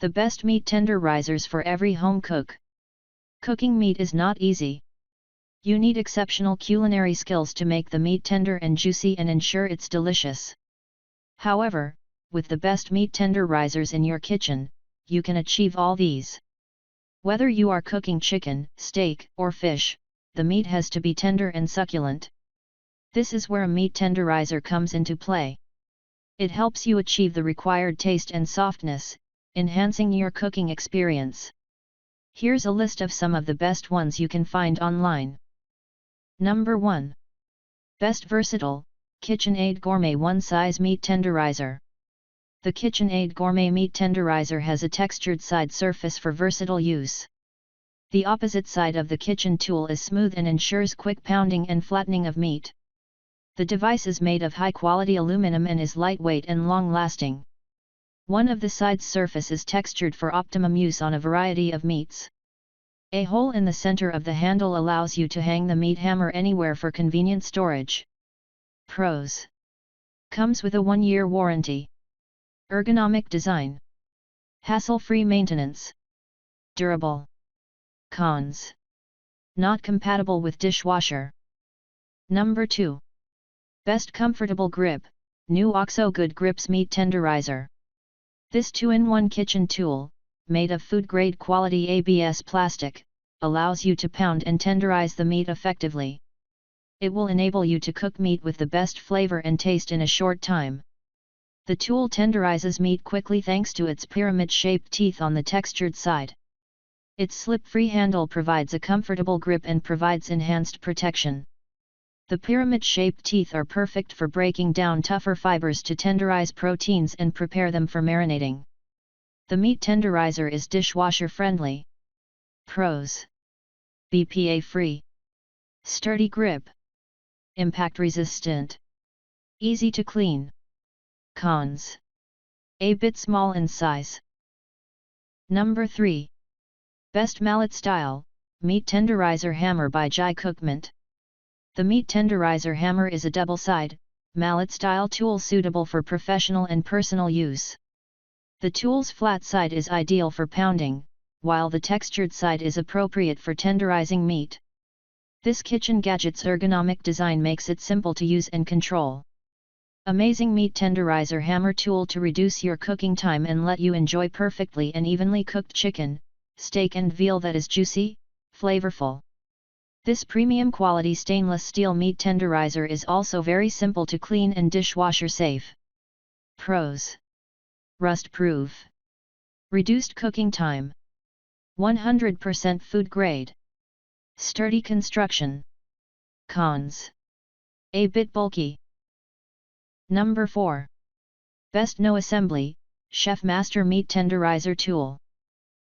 The best meat tenderizers for every home cook. Cooking meat is not easy. You need exceptional culinary skills to make the meat tender and juicy and ensure it's delicious. However, with the best meat tenderizers in your kitchen, you can achieve all these. Whether you are cooking chicken, steak, or fish, the meat has to be tender and succulent. This is where a meat tenderizer comes into play. It helps you achieve the required taste and softness, enhancing your cooking experience. Here's a list of some of the best ones you can find online. Number 1. Best Versatile, KitchenAid Gourmet One Size Meat Tenderizer. The KitchenAid Gourmet Meat Tenderizer has a textured side surface for versatile use. The opposite side of the kitchen tool is smooth and ensures quick pounding and flattening of meat. The device is made of high-quality aluminum and is lightweight and long-lasting. One of the side's surface is textured for optimum use on a variety of meats. A hole in the center of the handle allows you to hang the meat hammer anywhere for convenient storage. Pros. Comes with a 1-year warranty. Ergonomic design. Hassle-free maintenance. Durable. Cons. Not compatible with dishwasher. Number 2. Best Comfortable Grip, New OXO Good Grips Meat Tenderizer. This 2-in-1 kitchen tool, made of food-grade quality ABS plastic, allows you to pound and tenderize the meat effectively. It will enable you to cook meat with the best flavor and taste in a short time. The tool tenderizes meat quickly thanks to its pyramid-shaped teeth on the textured side. Its slip-free handle provides a comfortable grip and provides enhanced protection. The pyramid-shaped teeth are perfect for breaking down tougher fibers to tenderize proteins and prepare them for marinating. The meat tenderizer is dishwasher-friendly. Pros. BPA-free. Sturdy grip. Impact-resistant. Easy to clean. Cons. A bit small in size. Number 3. Best Mallet-Style, Meat Tenderizer Hammer by JY Cookment. The Meat Tenderizer Hammer is a double-side, mallet-style tool suitable for professional and personal use. The tool's flat side is ideal for pounding, while the textured side is appropriate for tenderizing meat. This kitchen gadget's ergonomic design makes it simple to use and control. Amazing meat tenderizer hammer tool to reduce your cooking time and let you enjoy perfectly and evenly cooked chicken, steak and veal that is juicy, flavorful. This premium quality stainless steel meat tenderizer is also very simple to clean and dishwasher safe. Pros. Rust proof. Reduced cooking time. 100% food grade. Sturdy construction. Cons. A bit bulky. Number 4. Best No Assembly, Chef Master Meat Tenderizer Tool.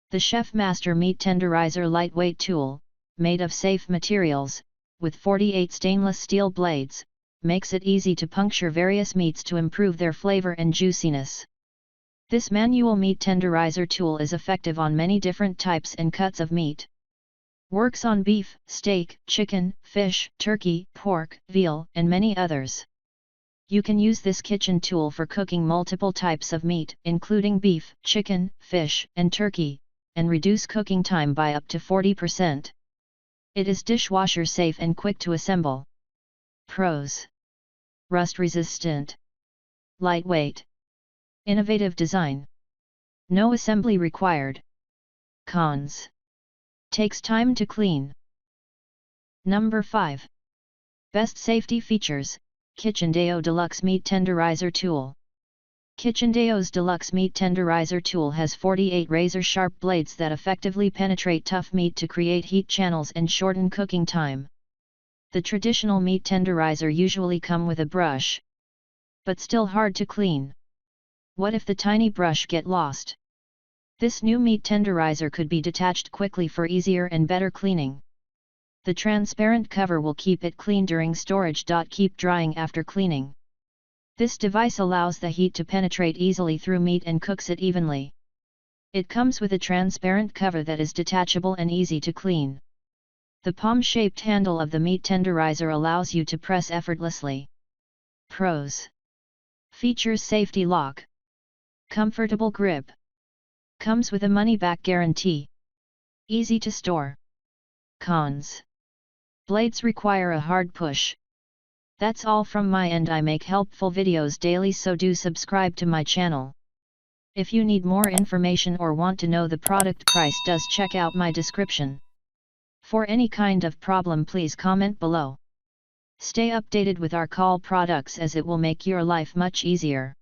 The Chef Master Meat Tenderizer lightweight tool, made of safe materials, with 48 stainless steel blades, makes it easy to puncture various meats to improve their flavor and juiciness. This manual meat tenderizer tool is effective on many different types and cuts of meat. Works on beef, steak, chicken, fish, turkey, pork, veal, and many others. You can use this kitchen tool for cooking multiple types of meat, including beef, chicken, fish, and turkey, and reduce cooking time by up to 40%. It is dishwasher safe and quick to assemble. Pros. Rust resistant. Lightweight. Innovative design. No assembly required. Cons. Takes time to clean. Number 5. Best Safety Features, Kitchendao Deluxe Meat Tenderizer Tool. Kitchendao's Deluxe Meat Tenderizer Tool has 48 razor-sharp blades that effectively penetrate tough meat to create heat channels and shorten cooking time. The traditional meat tenderizer usually come with a brush, but still hard to clean. What if the tiny brush get lost? This new meat tenderizer could be detached quickly for easier and better cleaning. The transparent cover will keep it clean during storage. Keep drying after cleaning. This device allows the heat to penetrate easily through meat and cooks it evenly. It comes with a transparent cover that is detachable and easy to clean. The palm-shaped handle of the meat tenderizer allows you to press effortlessly. Pros. Features: safety lock. Comfortable grip. Comes with a money-back guarantee. Easy to store. Cons. Blades require a hard push. That's all from my end. I make helpful videos daily, so do subscribe to my channel. If you need more information or want to know the product price, does check out my description. For any kind of problem, please comment below. Stay updated with our call products, as it will make your life much easier.